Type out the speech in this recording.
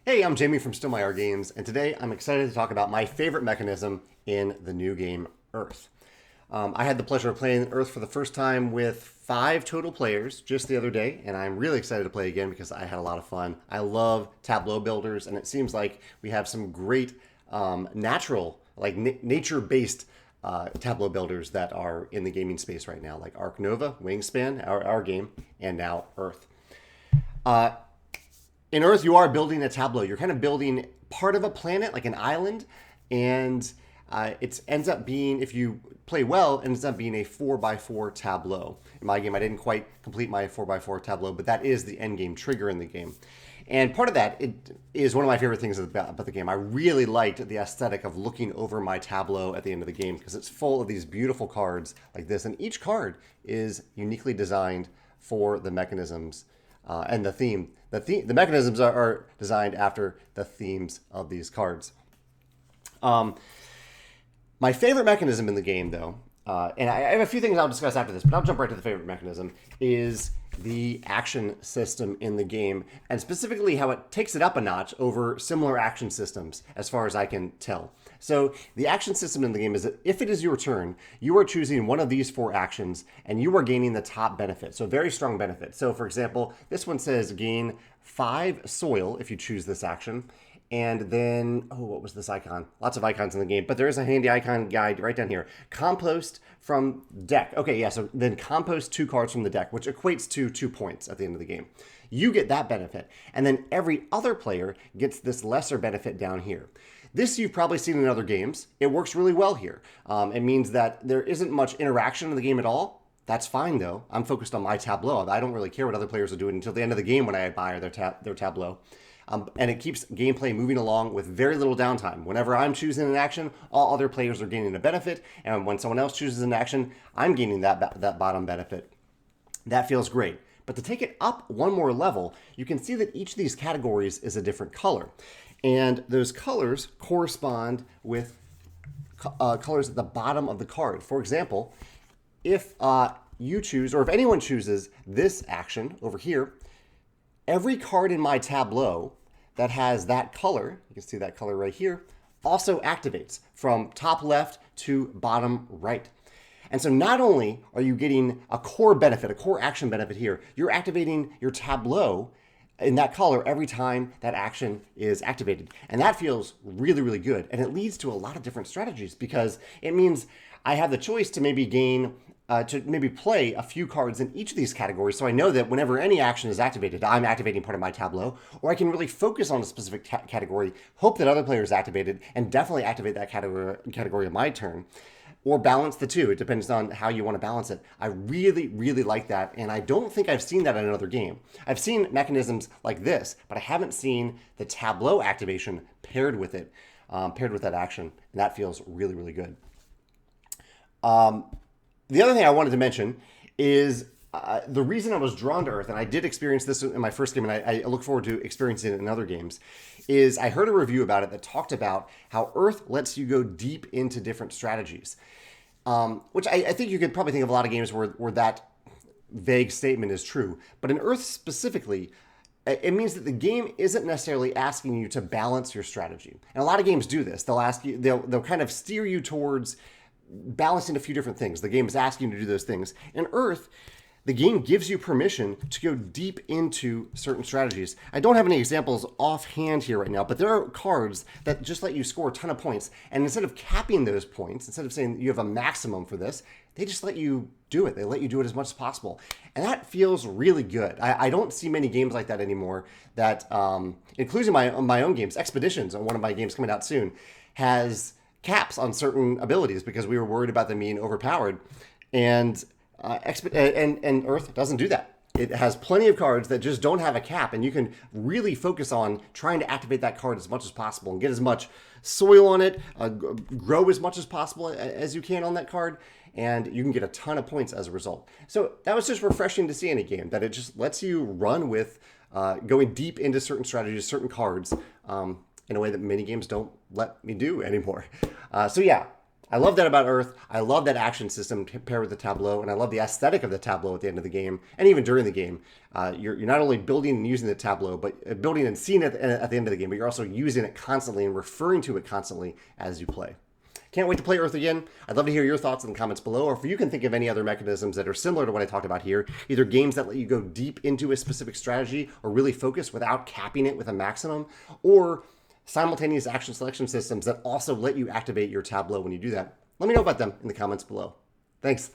Hey, I'm Jamey from Still My R Games, and today I'm excited to talk about my favorite mechanism in the new game, Earth. I had the pleasure of playing Earth for the first time with 5 total players just the other day, and I'm really excited to play again because I had a lot of fun. I love tableau builders, and it seems like we have some great natural, like nature-based tableau builders that are in the gaming space right now, like Arc Nova, Wingspan, our game, and now Earth. In Earth, you are building a tableau. You're kind of building part of a planet, like an island, and it ends up being, if you play well, it ends up being a 4x4 tableau. In my game, I didn't quite complete my 4x4 tableau, but that is the end game trigger in the game. And part of that is one of my favorite things about the game. I really liked the aesthetic of looking over my tableau at the end of the game because it's full of these beautiful cards like this, and each card is uniquely designed for the mechanisms and the theme. The mechanisms are designed after the themes of these cards. My favorite mechanism in the game, though, and I have a few things I'll discuss after this, but I'll jump right to the favorite mechanism, is the action system in the game, and specifically how it takes it up a notch over similar action systems, as far as I can tell. So the action system in the game is that if it is your turn, you are choosing one of these 4 actions, and you are gaining the top benefit, so very strong benefit. So for example, this one says gain 5 soil if you choose this action, and then, what was this icon? Lots of icons in the game, but there is a handy icon guide right down here. Compost from deck. Okay, yeah, so then compost 2 cards from the deck, which equates to 2 points at the end of the game. You get that benefit, and then every other player gets this lesser benefit down here. This you've probably seen in other games. It works really well here. It means that there isn't much interaction in the game at all. That's fine, though. I'm focused on my tableau. I don't really care what other players are doing until the end of the game when I admire their tableau. And it keeps gameplay moving along with very little downtime. Whenever I'm choosing an action, all other players are gaining a benefit. And when someone else chooses an action, I'm gaining that bottom benefit. That feels great. But to take it up one more level, you can see that each of these categories is a different color. And those colors correspond with colors at the bottom of the card. For example, if you choose, or if anyone chooses this action over here, every card in my tableau that has that color, you can see that color right here, also activates from top left to bottom right. And so not only are you getting a core benefit, a core action benefit here, you're activating your tableau in that color every time that action is activated. And that feels really, really good. And it leads to a lot of different strategies because it means I have the choice to maybe play a few cards in each of these categories, so I know that whenever any action is activated, I'm activating part of my tableau, or I can really focus on a specific category, hope that other players activate it, and definitely activate that category on my turn, or balance the two. It depends on how you want to balance it. I really, really like that, and I don't think I've seen that in another game. I've seen mechanisms like this, but I haven't seen the tableau activation paired with it, paired with that action, and that feels really, really good. The other thing I wanted to mention is the reason I was drawn to Earth, and I did experience this in my first game, and I look forward to experiencing it in other games, is I heard a review about it that talked about how Earth lets you go deep into different strategies, which I think you could probably think of a lot of games where that vague statement is true. But in Earth specifically, it means that the game isn't necessarily asking you to balance your strategy. And a lot of games do this. They'll kind of steer you towards balancing a few different things. The game is asking you to do those things. In Earth, the game gives you permission to go deep into certain strategies. I don't have any examples offhand here right now, but there are cards that just let you score a ton of points. And instead of capping those points, instead of saying you have a maximum for this, they just let you do it. They let you do it as much as possible. And that feels really good. I don't see many games like that anymore that, including my own games, Expeditions, one of my games coming out soon, has caps on certain abilities because we were worried about them being overpowered. And Earth doesn't do that. It has plenty of cards that just don't have a cap, and you can really focus on trying to activate that card as much as possible and get as much soil on it, grow as much as possible as you can on that card, and you can get a ton of points as a result. So that was just refreshing to see in a game, that it just lets you run with going deep into certain strategies, certain cards, in a way that many games don't let me do anymore. So yeah, I love that about Earth. I love that action system paired with the tableau, and I love the aesthetic of the tableau at the end of the game, and even during the game. You're not only building and using the tableau, but building and seeing it at the end of the game, but you're also using it constantly and referring to it constantly as you play. Can't wait to play Earth again. I'd love to hear your thoughts in the comments below, or if you can think of any other mechanisms that are similar to what I talked about here, either games that let you go deep into a specific strategy or really focus without capping it with a maximum, or simultaneous action selection systems that also let you activate your tableau when you do that. Let me know about them in the comments below. Thanks.